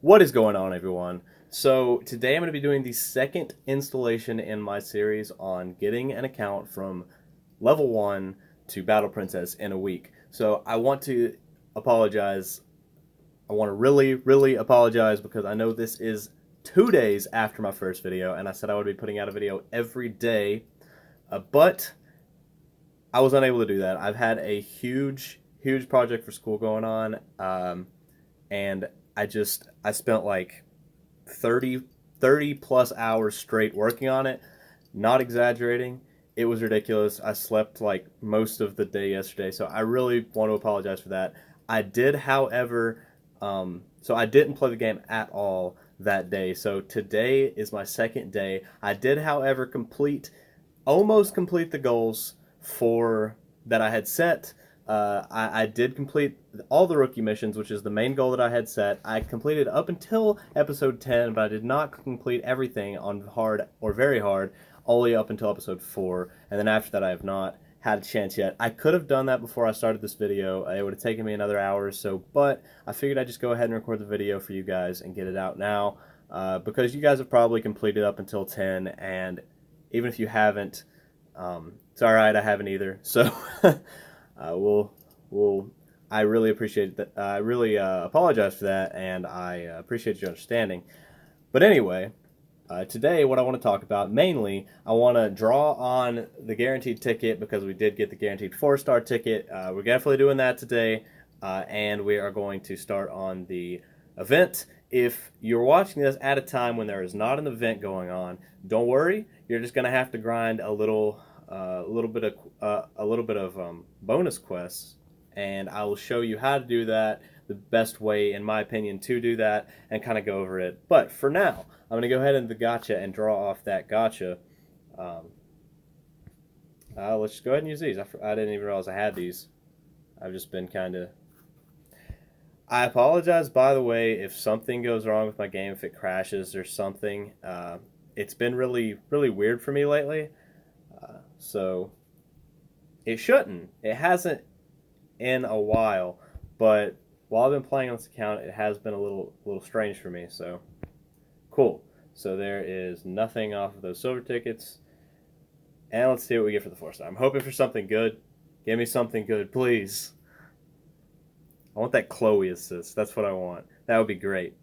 What is going on, everyone? So today I'm going to be doing the second installation in my series on getting an account from level 1 to Battle Princess in a week. So I want to apologize. I want to really apologize because I know this is 2 days after my first video, and I said I would be putting out a video every day, but I was unable to do that. I've had a huge project for school going on, and I spent like 30 plus hours straight working on it. Not exaggerating. It was ridiculous. I slept like most of the day yesterday, so I really want to apologize for that. I did, however, so I didn't play the game at all that day. So today is my second day. I did, however, almost complete the goals for that I had set. I did complete all the rookie missions, which is the main goal that I had set. I completed up until episode 10, but I did not complete everything on hard or very hard, only up until episode 4. And then after that, I have not had a chance yet. I could have done that before I started this video. It would have taken me another hour or so, but I figured I'd just go ahead and record the video for you guys and get it out now, because you guys have probably completed up until 10, and even if you haven't, it's all right. I haven't either. So I really appreciate that. I really apologize for that, and I appreciate your understanding. But anyway, today what I want to talk about mainly, I want to draw on the guaranteed ticket because we did get the guaranteed 4-star ticket. We're definitely doing that today, and we are going to start on the event. If you're watching this at a time when there is not an event going on, don't worry. You're just going to have to grind a little bit of bonus quests, and I will show you how to do that, the best way, in my opinion, to do that, and kind of go over it. But for now, I'm going to go ahead into the gacha and draw off that gacha. Let's just go ahead and use these. I didn't even realize I had these. I've just been kind of... I apologize, by the way, if something goes wrong with my game, if it crashes or something. It's been really weird for me lately. So it shouldn't. It hasn't in a while, but while I've been playing on this account, it has been a little strange for me. So cool. So there is nothing off of those silver tickets, and let's see what we get for the 4-star. I'm hoping for something good. Give me something good, please. I want that Chloe assist. That's what I want. That would be great.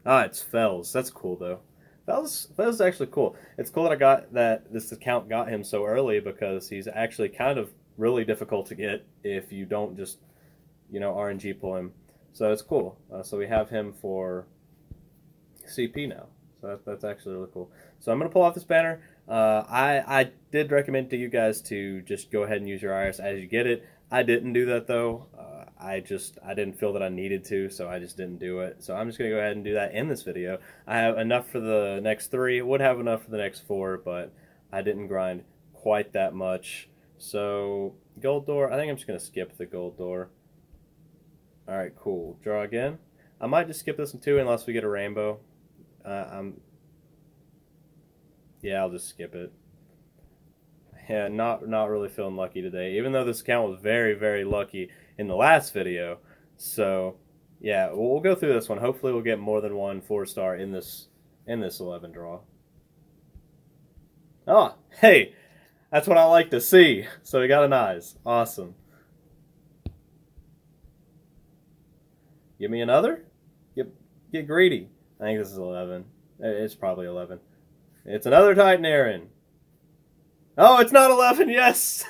Ah, it's Fells. That's cool though. That was actually cool. It's cool that I got that this account got him so early, because he's actually kind of really difficult to get if you don't just, RNG pull him. So it's cool. So we have him for CP now. So that's actually really cool. So I'm going to pull off this banner. I did recommend to you guys to just go ahead and use your IRS as you get it. I didn't do that though. I didn't feel that I needed to, so I just didn't do it. So I'm just going to go ahead and do that in this video. I have enough for the next 3. Would have enough for the next 4, but I didn't grind quite that much. So gold door, I think I'm just going to skip the gold door. Alright, cool. Draw again. I might just skip this one too unless we get a rainbow. Yeah, I'll just skip it. Yeah, not really feeling lucky today, even though this account was very lucky in the last video. So yeah, we'll go through this one. Hopefully we'll get more than one 4-star in this 11 draw. Oh, hey, that's what I like to see. So we got an eyes. Awesome. Give me another? Get greedy. I think this is 11. It's probably 11. It's another Titan Aaron. Oh, it's not 11. Yes.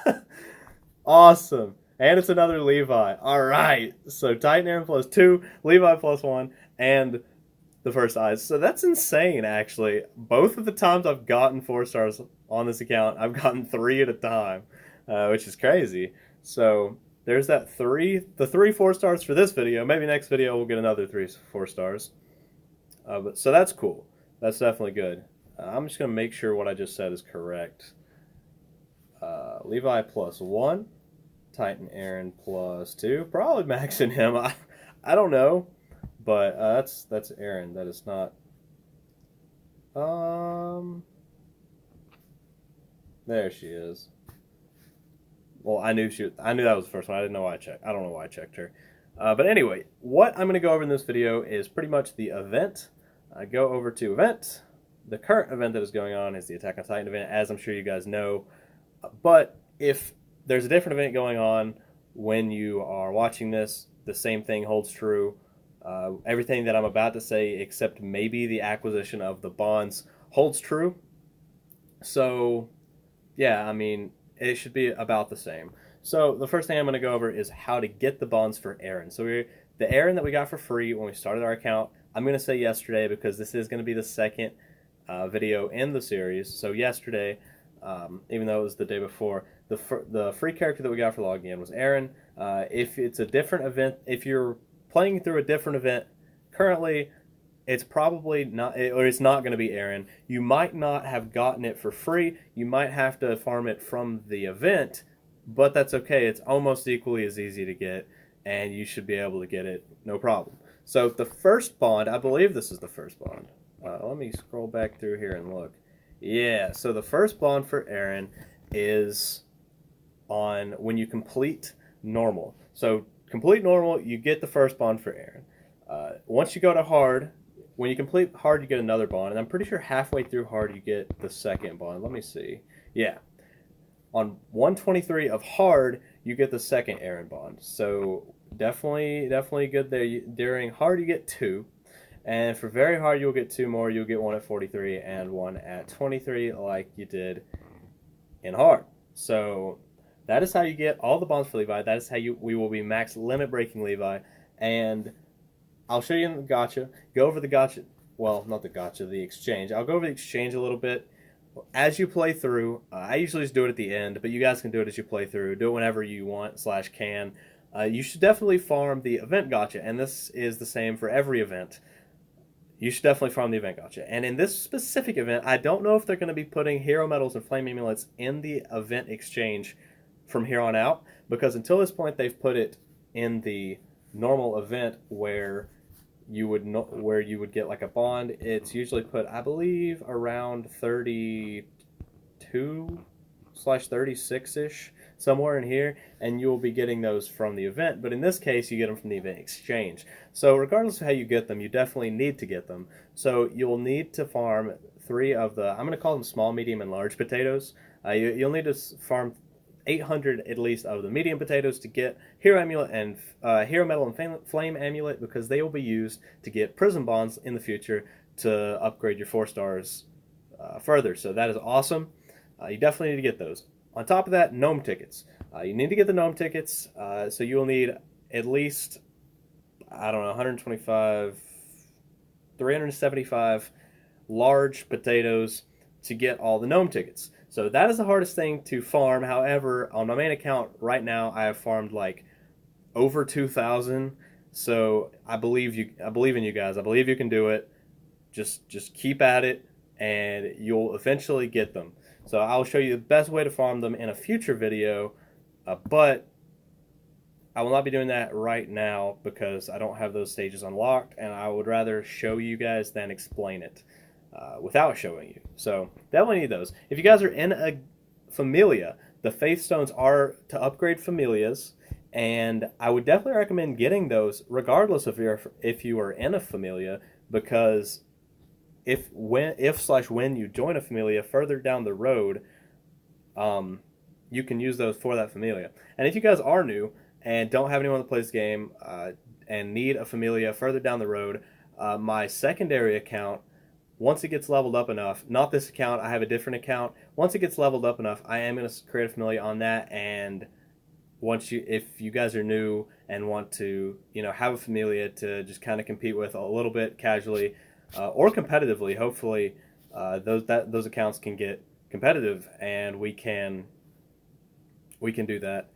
Awesome. And it's another Levi. All right. So Titan Aaron plus 2, Levi plus 1, and the first eyes. So that's insane, actually. Both of the times I've gotten 4-stars on this account, I've gotten 3 at a time, which is crazy. So there's the 3 4-stars for this video. Maybe next video we'll get another 3 4-stars. So that's cool. That's definitely good. I'm just going to make sure what I just said is correct. Levi plus 1, Titan Aaron plus 2, probably maxing him. I don't know, but that's Aaron. That is not. There she is. Well, I knew that was the first one. I didn't know why I checked. I don't know why I checked her. But anyway, what I'm going to go over in this video is pretty much the event. Go over to event. The current event that is going on is the Attack on Titan event, as I'm sure you guys know. But if there's a different event going on when you are watching this, the same thing holds true. Everything that I'm about to say, except maybe the acquisition of the bonds, holds true. So, yeah, I mean, it should be about the same. So the first thing I'm going to go over is how to get the bonds for Aaron. So the Aaron that we got for free when we started our account, I'm going to say yesterday because this is going to be the second video in the series. So yesterday, even though it was the day before, the free character that we got for logging in was Aaron. If it's a different event, if you're playing through a different event currently, it's probably not, or it's not going to be Aaron. You might not have gotten it for free. You might have to farm it from the event, but that's okay. It's almost equally as easy to get, and you should be able to get it no problem. So the first bond, I believe this is the first bond. Let me scroll back through here and look. Yeah, so the first bond for Aaron is on when you complete normal. So complete normal, you get the first bond for Aaron. Once you go to hard, when you complete hard, you get another bond, and I'm pretty sure halfway through hard, you get the second bond. Let me see. Yeah. On 123 of hard, you get the second Aaron bond. So definitely good there. During hard, you get 2. And for very hard, you'll get 2 more. You'll get 1 at 43 and 1 at 23 like you did in hard. So that is how you get all the bonds for Levi. That is how we will be max limit breaking Levi. And I'll show you in the gacha. Go over the gacha. Well, not the gacha, the exchange. I'll go over the exchange a little bit. As you play through, I usually just do it at the end, but you guys can do it as you play through. Do it whenever you want / can. You should definitely farm the event gacha, and this is the same for every event. You should definitely farm the event gacha. And in this specific event, I don't know if they're going to be putting hero medals and flame amulets in the event exchange from here on out, because until this point, they've put it in the normal event where you would get like a bond. It's usually put, I believe, around 32/36-ish, somewhere in here, and you'll be getting those from the event. But in this case, you get them from the event exchange. So regardless of how you get them, you definitely need to get them. So you'll need to farm 3 of the, I'm going to call them small, medium, and large potatoes. You'll need to farm 800 at least of the medium potatoes to get hero amulet and hero medal and flame amulet, because they will be used to get prism bonds in the future to upgrade your 4 stars further. So that is awesome. You definitely need to get those. On top of that, gnome tickets. You need to get the gnome tickets. So you will need at least, I don't know, 125, 375 large potatoes to get all the gnome tickets. So that is the hardest thing to farm. However, on my main account right now, I have farmed like over 2,000. So I believe in you guys. I believe you can do it. Just keep at it, and you'll eventually get them. So I'll show you the best way to farm them in a future video, but I will not be doing that right now because I don't have those stages unlocked, and I would rather show you guys than explain it without showing you. So definitely need those. If you guys are in a Familia, the Faith Stones are to upgrade Familias, and I would definitely recommend getting those regardless of if you are in a Familia, because when you join a Familia further down the road, you can use those for that Familia. And if you guys are new and don't have anyone that plays the game and need a Familia further down the road, my secondary account, once it gets leveled up enough, not this account, I have a different account. Once it gets leveled up enough, I am going to create a Familia on that. And if you guys are new and want to, have a Familia to just kind of compete with a little bit casually or competitively, hopefully those accounts can get competitive, and we can do that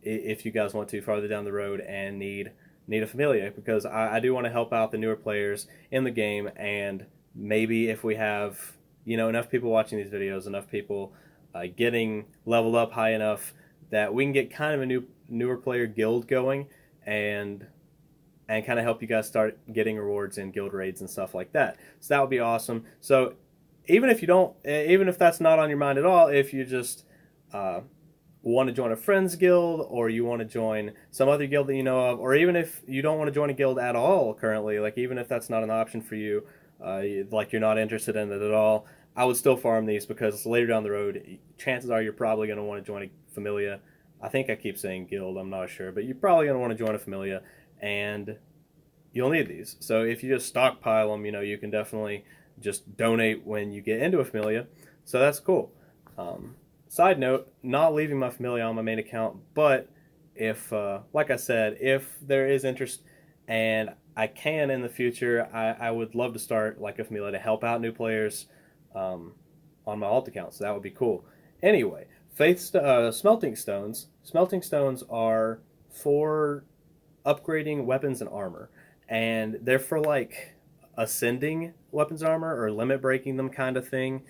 if you guys want to farther down the road and need a Familia, because I do want to help out the newer players in the game, and maybe if we have enough people watching these videos, enough people getting leveled up high enough that we can get kind of a newer player guild going, and kind of help you guys start getting rewards in guild raids and stuff like that. So that would be awesome. So even if that's not on your mind at all, if you just want to join a friend's guild, or you want to join some other guild that you know of, or even if you don't want to join a guild at all currently, like even if that's not an option for you, like you're not interested in it at all, I would still farm these because later down the road, chances are you're probably going to want to join a familia. I think I keep saying guild, I'm not sure, but you're probably going to want to join a familia, and you'll need these. So if you just stockpile them, you can definitely just donate when you get into a familia. So that's cool. Side note, not leaving my familia on my main account, but if, like I said, if there is interest and I can in the future, I would love to start like a familia to help out new players on my alt account. So that would be cool. Anyway, smelting stones. Smelting stones are for upgrading weapons and armor, and they're for like ascending weapons and armor or limit breaking them kind of thing.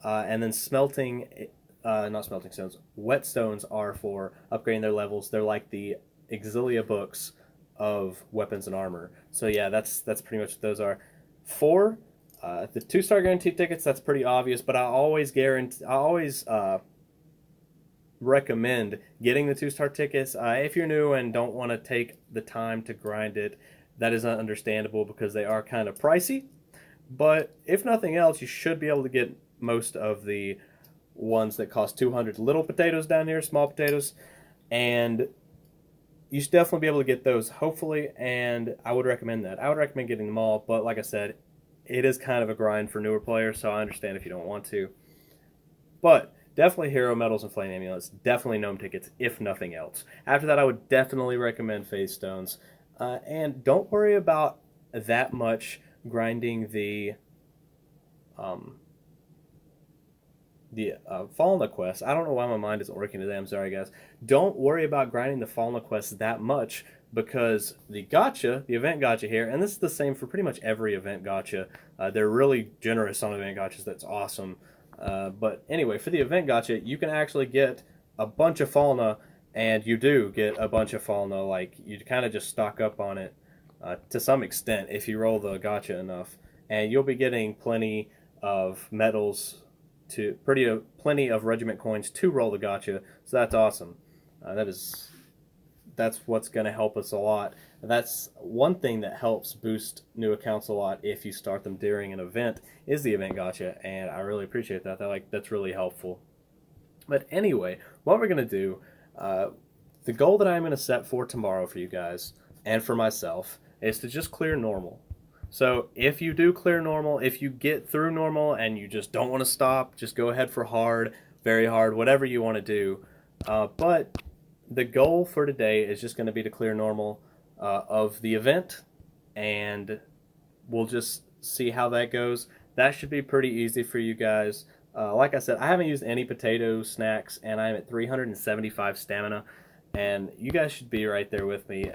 And then not smelting stones, whetstones are for upgrading their levels. They're like the Exilia books of weapons and armor. So yeah, that's pretty much what those are. For the 2-star guaranteed tickets, that's pretty obvious, but I always recommend getting the 2-star tickets. If you're new and don't want to take the time to grind it, that is understandable because they are kind of pricey. But if nothing else, you should be able to get most of the ones that cost 200 little potatoes down here, small potatoes, and you should definitely be able to get those, hopefully, and I would recommend that. I would recommend getting them all, but like I said, it is kind of a grind for newer players, so I understand if you don't want to. But definitely hero medals and flame amulets, definitely gnome tickets, if nothing else. After that, I would definitely recommend phase stones. And don't worry about that much grinding the Falna quest. I don't know why my mind isn't working today. I'm sorry, guys. Don't worry about grinding the Falna quest that much because the event gacha here, and this is the same for pretty much every event gacha. They're really generous on event gachas. That's awesome. But anyway, for the event gacha, you can actually get a bunch of Falna, and you do get a bunch of Falna. Like, you kind of just stock up on it to some extent if you roll the gacha enough. And you'll be getting plenty of medals, plenty of regiment coins to roll the gacha, so that's awesome. That's what's going to help us a lot. That's one thing that helps boost new accounts a lot if you start them during an event is the event gacha, and I really appreciate that. That's really helpful. But anyway, what we're going to do, the goal that I'm going to set for tomorrow for you guys and for myself is to just clear normal. So if you do clear normal, if you get through normal and you just don't want to stop, just go ahead for hard, very hard, whatever you want to do. But the goal for today is just going to be to clear normal of the event, and we'll just see how that goes. That should be pretty easy for you guys. Like I said, I haven't used any potato snacks, and I'm at 375 stamina, and you guys should be right there with me.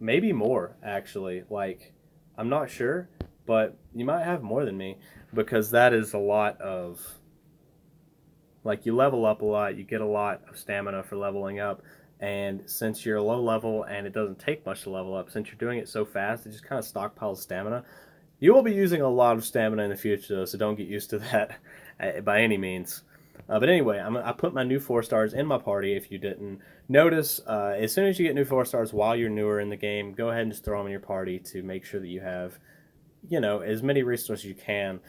Maybe more, actually. Like, I'm not sure, but you might have more than me because that is a lot of... Like, you level up a lot, you get a lot of stamina for leveling up, and since you're low level and it doesn't take much to level up, since you're doing it so fast, it just kind of stockpiles stamina. You will be using a lot of stamina in the future, though, so don't get used to that by any means. But anyway, I put my new 4-stars in my party, if you didn't notice. As soon as you get new 4-stars while you're newer in the game, go ahead and just throw them in your party to make sure that you have, as many resources as you can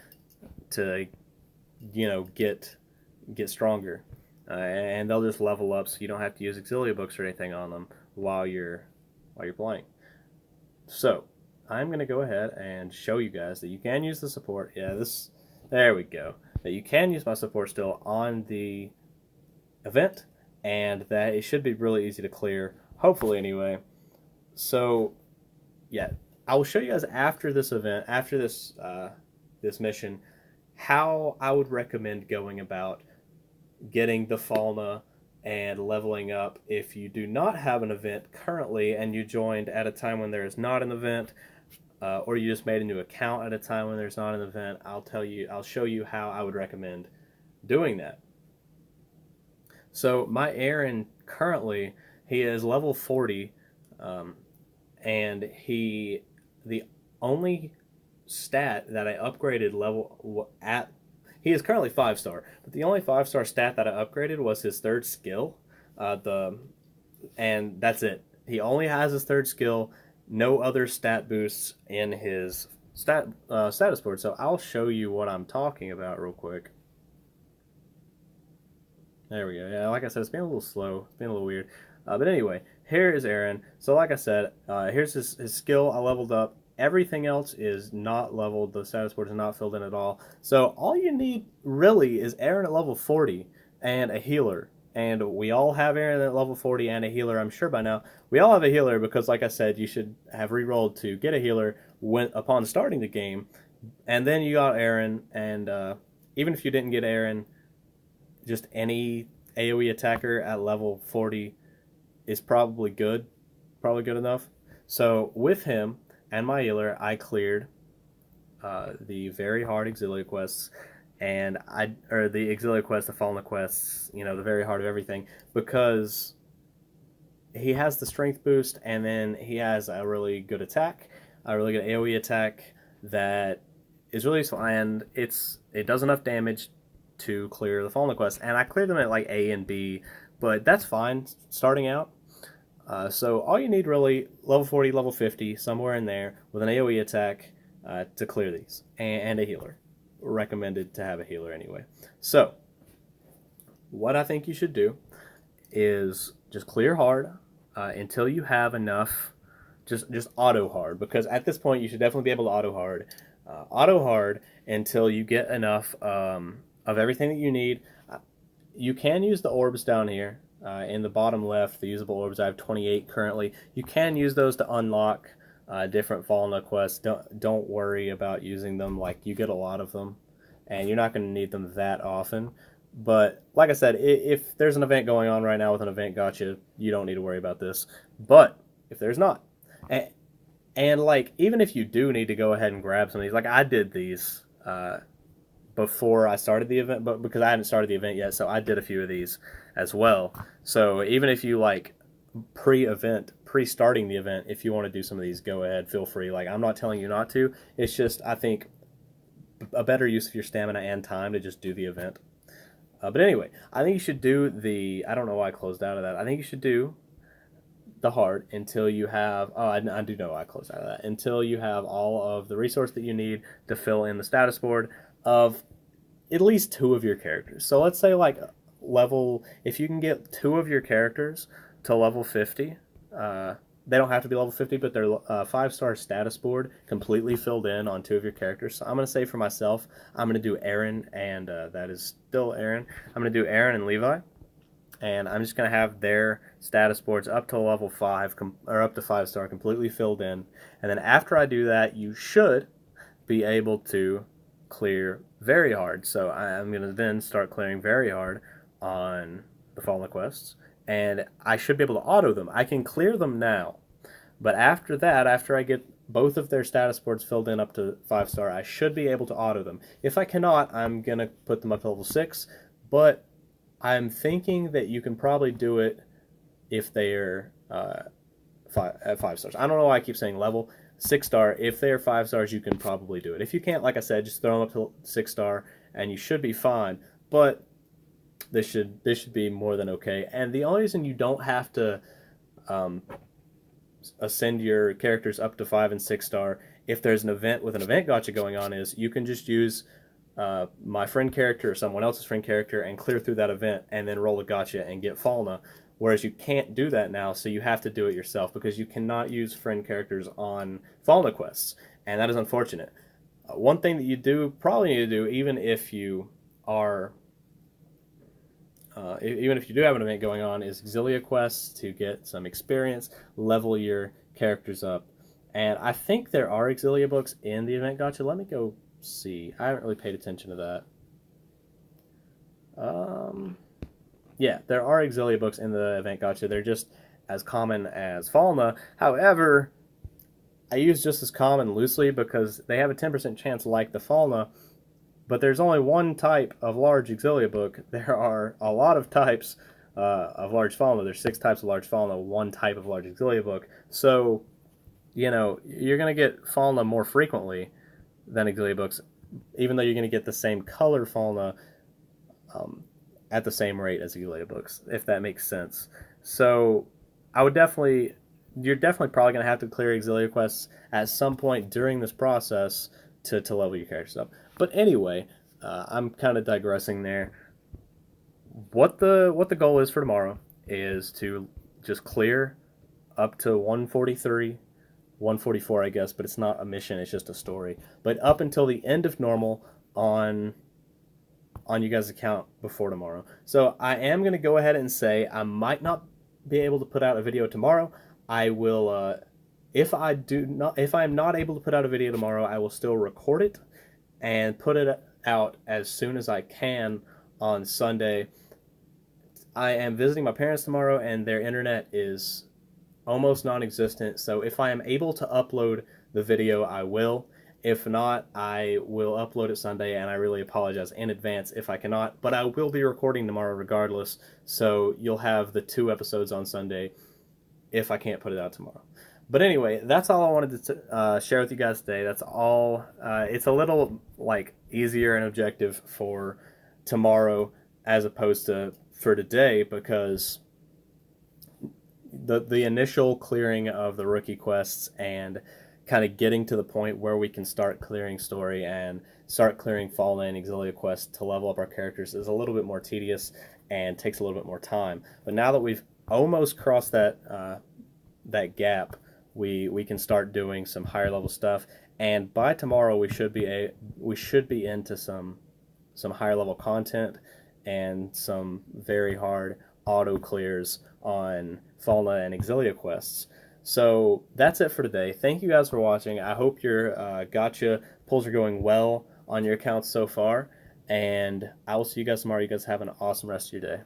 to, get stronger. And they'll just level up so you don't have to use Exilia books or anything on them while you're playing. So, I'm going to go ahead and show you guys that you can use the support. There we go. That you can use my support still on the event, and that it should be really easy to clear, hopefully anyway. So, yeah, I will show you guys after this event, after this mission, how I would recommend going about getting the Falna and leveling up if you do not have an event currently and you joined at a time when there is not an event, or you just made a new account at a time when there's not an event. I'll show you how I would recommend doing that. So my Aaron currently, he is level 40, and the only stat that I upgraded He is currently 5-star, but the only 5-star stat that I upgraded was his third skill. The and that's it. He only has his third skill. No other stat boosts in his status board. So I'll show you what I'm talking about real quick. There we go. Yeah, like I said, it's been a little slow. It's been a little weird. But anyway, here is Aaron. So like I said, here's his skill. I leveled up. Everything else is not leveled. The status board is not filled in at all. So all you need really is Aaron at level 40 and a healer. And we all have Aaron at level 40 and a healer, I'm sure by now. We all have a healer because, like I said, you should have re-rolled to get a healer upon starting the game. And then you got Aaron, and even if you didn't get Aaron, just any AoE attacker at level 40 is probably good enough. So with him and my healer, I cleared the very hard Auxilia quests, and the Auxilia quests, the Fallen quests, the very hard of everything, because he has the strength boost, and then he has a really good attack, a really good AoE attack that is really useful, and it does enough damage to clear the Fallen quest, and I cleared them at like A and B, but that's fine starting out. So all you need really, level 40, level 50, somewhere in there, with an AoE attack to clear these, and a healer. Recommended to have a healer anyway. So what I think you should do is just clear hard until you have enough, just auto hard, because at this point you should definitely be able to auto hard until you get enough of everything that you need. You can use the orbs down here in the bottom left, the usable orbs. I have 28 currently. You can use those to unlock different Fallen quests. Don't worry about using them. Like, you get a lot of them, and you're not going to need them that often. But like I said, if there's an event going on right now with an event gacha, you don't need to worry about this. But if there's not, and like, even if you do need to go ahead and grab some of these, like I did these before I started the event, but because I hadn't started the event yet, so I did a few of these as well. So even if you like pre-starting the event, if you want to do some of these, go ahead, feel free. Like, I'm not telling you not to. It's just, I think, a better use of your stamina and time to just do the event. But anyway, I think you should do I don't know why I closed out of that. I think you should do the hard until you have, I do know I closed out of that, until you have all of the resource that you need to fill in the status board of at least 2 of your characters. So let's say, like, if you can get 2 of your characters to level 50, they don't have to be level 50, but they're 5-star status board completely filled in on 2 of your characters. So I'm going to say for myself, I'm going to do Aaron, and that is still Aaron. I'm going to do Aaron and Levi, and I'm just going to have their status boards up to level 5, or up to 5-star, completely filled in. And then after I do that, you should be able to clear very hard. So I'm going to then start clearing very hard on the Fallen quests, and I should be able to auto them. I can clear them now, but after that, after I get both of their status boards filled in up to 5-star, I should be able to auto them. If I cannot, I'm going to put them up to level 6, but I'm thinking that you can probably do it if they're at 5 stars. I don't know why I keep saying level. 6-star, if they're 5 stars, you can probably do it. If you can't, like I said, just throw them up to 6-star, and you should be fine. But this should be more than okay. And the only reason you don't have to ascend your characters up to 5 and 6-star if there's an event with an event gacha going on is you can just use my friend character or someone else's friend character and clear through that event and then roll a gacha and get Falna. Whereas you can't do that now, so you have to do it yourself because you cannot use friend characters on Falna quests, and that is unfortunate. One thing that you probably need to do, even if you are, even if you do have an event going on, is Auxilia quests to get some experience, level your characters up, and I think there are Auxilia books in the event gacha. Let me go see. I haven't really paid attention to that. Yeah, there are Auxilia books in the event gacha. They're just as common as Falna. However, I use just as common loosely because they have a 10% chance like the Falna, but there's only one type of large Auxilia book. There are a lot of types of large Falna. There's 6 types of large Falna, 1 type of large Auxilia book. So, you're going to get Falna more frequently than Auxilia books. even though you're going to get the same color fauna um, at the same rate as Exilic books, if that makes sense. So I would definitely, you're definitely probably going to have to clear Exilic quests at some point during this process to level your characters up. But anyway, I'm kind of digressing there. What the goal is for tomorrow is to just clear up to 143, 144, I guess, but it's not a mission, it's just a story. But up until the end of normal on you guys' account before tomorrow. So I am going to go ahead and say I might not be able to put out a video tomorrow. I will if I am not able to put out a video tomorrow, I will still record it and put it out as soon as I can on Sunday. I am visiting my parents tomorrow and their internet is almost non-existent, so if I am able to upload the video, I will. If not, I will upload it Sunday, and I really apologize in advance if I cannot, but I will be recording tomorrow regardless, so you'll have the 2 episodes on Sunday if I can't put it out tomorrow. But anyway, that's all I wanted to share with you guys today. That's all. It's a little like easier and objective for tomorrow as opposed to for today, because the initial clearing of the rookie quests and kind of getting to the point where we can start clearing story and start clearing Fallen and Exilic quests to level up our characters is a little bit more tedious and takes a little bit more time. But now that we've almost crossed that that gap, we can start doing some higher level stuff. And by tomorrow, we should be into some higher level content and some very hard auto clears on Falna and Exilic quests. So that's it for today. Thank you guys for watching. I hope your gotcha pulls are going well on your accounts so far, and I will see you guys tomorrow. You guys have an awesome rest of your day.